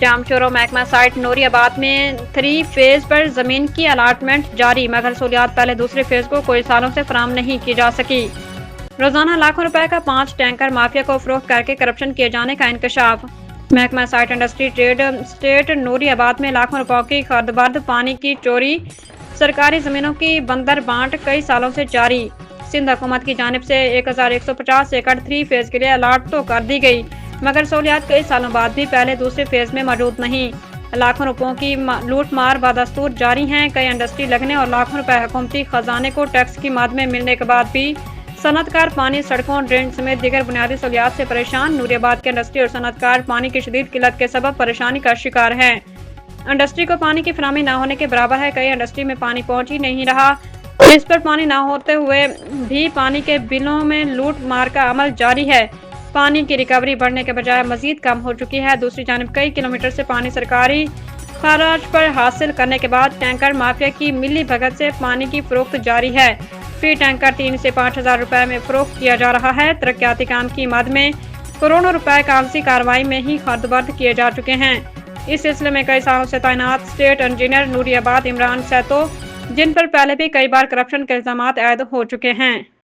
जाम चोरो महकमा साइट नूरी आबाद में 3 फेज पर जमीन की अलाटमेंट जारी, मगर सहूलियात पहले दूसरे फेज को कोई सालों से फराहम नहीं की जा सकी। रोजाना लाखों रुपए का 5 टैंकर माफिया को फरोख्त करके करप्शन किए जाने का इंकशाफ। महकमा साइट इंडस्ट्री ट्रेड स्टेट नूरी आबाद में लाखों रुपयों की खर्द पानी की चोरी, सरकारी जमीनों की बंदर बांट कई सालों से जारी। सिंध हुकूमत की जानिब से 1150 एकड़ 3 फेज के लिए अलाट तो कर दी गई, मगर सहूलियात कई सालों बाद भी पहले दूसरे फेज में मौजूद नहीं। लाखों रुपयों की लूट मार बदस्तूर जारी हैं। कई इंडस्ट्री लगने और लाखों रुपए हुकूमती खजाने को टैक्स की मद में मिलने के बाद भी सनतकार पानी, सड़कों, ड्रेन समेत दीगर बुनियादी सहूलियात से परेशान। नूरियाबाद के इंडस्ट्री और सनतकार पानी की शदीद किल्लत के सबब परेशानी का शिकार हैं। इंडस्ट्री को पानी की फराहमी न होने के बराबर है। कई इंडस्ट्री में पानी पहुंच ही नहीं रहा, इस पर पानी न होते हुए भी पानी के बिलों में लूट मार का अमल जारी है। पानी की रिकवरी बढ़ने के बजाय मजीद कम हो चुकी है। दूसरी जानिब कई किलोमीटर से पानी सरकारी खराज पर हासिल करने के बाद टैंकर माफिया की मिली भगत से पानी की फरोख्त जारी है। फी टैंकर 3 से 5 हजार रुपए में फरोख्त किया जा रहा है। तरक्याती काम की मद में करोड़ों रुपए कागजी कार्रवाई में ही खर्द किए जा चुके हैं। इस सिलसिले में कई सालों से तैनात स्टेट इंजीनियर नूरियाबाद इमरान सैतो, जिन पर पहले भी कई बार करप्शन के इल्जामात आयद हो चुके हैं।